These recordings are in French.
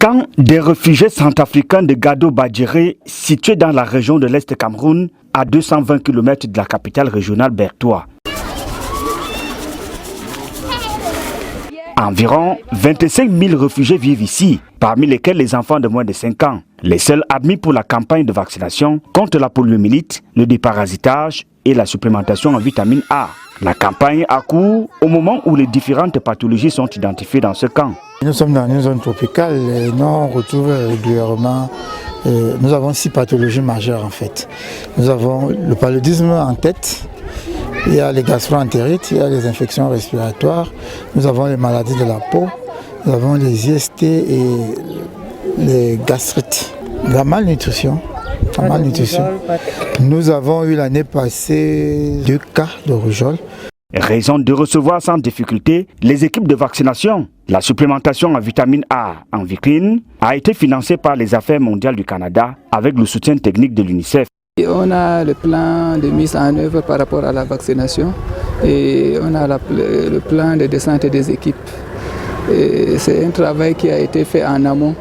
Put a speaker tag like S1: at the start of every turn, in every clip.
S1: camp des réfugiés centrafricains de Gado-Badjéré, situé dans la région de l'Est Cameroun, à 220 km de la capitale régionale Bertoua. Environ 25 000 réfugiés vivent ici, parmi lesquels les enfants de moins de 5 ans. Les seuls admis pour la campagne de vaccination contre la poliomyélite, le déparasitage et la supplémentation en vitamine A. La campagne a cours au moment où les différentes pathologies sont identifiées dans ce camp.
S2: Nous sommes dans une zone tropicale et nous on retrouve régulièrement, nous avons 6 pathologies majeures en fait. Nous avons le paludisme en tête, il y a les gastro-entérites, il y a les infections respiratoires, nous avons les maladies de la peau, nous avons les IST et les gastrites. La malnutrition. Nous avons eu l'année passée 2 cas de rougeole.
S1: Raison de recevoir sans difficulté les équipes de vaccination. La supplémentation en vitamine A en Vicline a été financée par les Affaires mondiales du Canada avec le soutien technique de l'UNICEF.
S3: On a le plan de mise en œuvre par rapport à la vaccination et on a le plan de descente des équipes. C'est un travail qui a été fait en amont,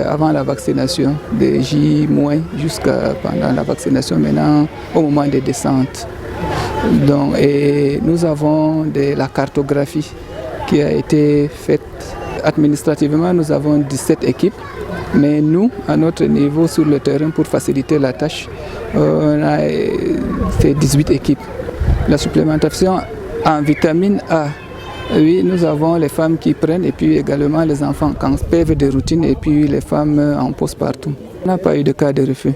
S3: avant la vaccination, de J- jusqu'à pendant la vaccination, maintenant au moment des descentes. Donc, et nous avons la cartographie qui a été faite administrativement. Nous avons 17 équipes, mais nous, à notre niveau sur le terrain, pour faciliter la tâche, on a fait 18 équipes. La supplémentation en vitamine A, oui, nous avons les femmes qui prennent et puis également les enfants quand PV de routine et puis les femmes en postpartum. On n'a pas eu de cas de refus.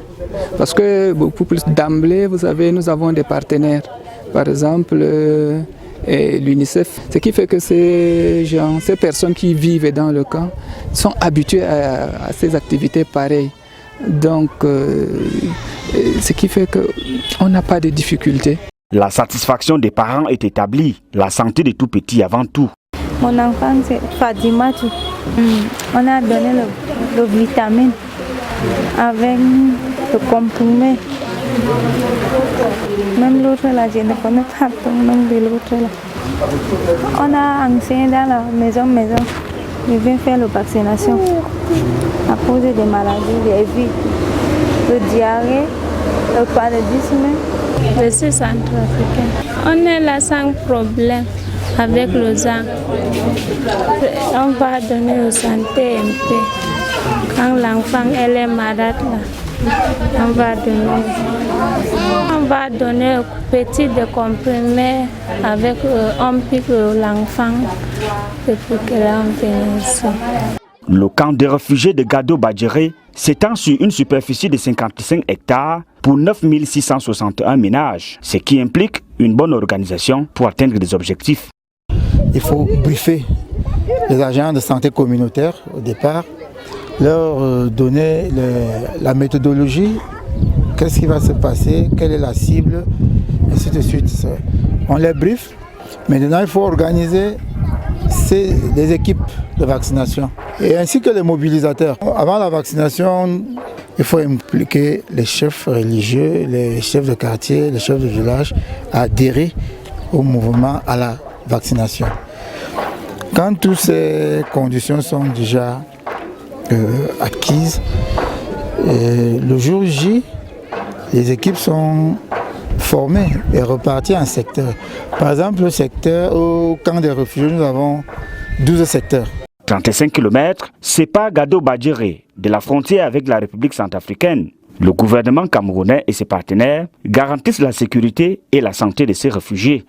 S3: Parce que beaucoup plus d'emblée, vous savez, nous avons des partenaires. Par exemple, l'UNICEF. Ce qui fait que ces personnes qui vivent dans le camp sont habituées à ces activités pareilles. Donc, ce qui fait qu'on n'a pas de difficultés.
S1: La satisfaction des parents est établie, la santé des tout petits avant tout.
S4: Mon enfant, c'est Fatima. On a donné le vitamine avec le comprimé. Même l'autre là, je ne connais pas le nom de l'autre là. On a enseigné dans la maison. Je viens faire la vaccination à cause des maladies, des vies, le diarrhée, le paludisme.
S5: Je suis centrafricaine. On est là sans problème avec le sang. On va donner au santé un peu. Quand l'enfant elle est malade, là, on va donner petit de comprimés avec on pique l'enfant pour que l'on vienne ici.
S1: Le camp des réfugiés de Gado-Badjéré s'étend sur une superficie de 55 hectares pour 9 661 ménages, ce qui implique une bonne organisation pour atteindre des objectifs.
S2: Il faut briefer les agents de santé communautaire au départ, leur donner la méthodologie, qu'est-ce qui va se passer, quelle est la cible, ainsi de suite. On les briefe. Maintenant, il faut organiser les équipes de vaccination et ainsi que les mobilisateurs. Avant la vaccination, il faut impliquer les chefs religieux, les chefs de quartier, les chefs de village à adhérer au mouvement à la vaccination. Quand toutes ces conditions sont déjà acquises, le jour J, les équipes sont formées et reparties en secteur. Par exemple, le secteur au camp des réfugiés, nous avons 12 secteurs.
S1: 35 km séparent Gado-Badjéré de la frontière avec la République centrafricaine. Le gouvernement camerounais et ses partenaires garantissent la sécurité et la santé de ces réfugiés.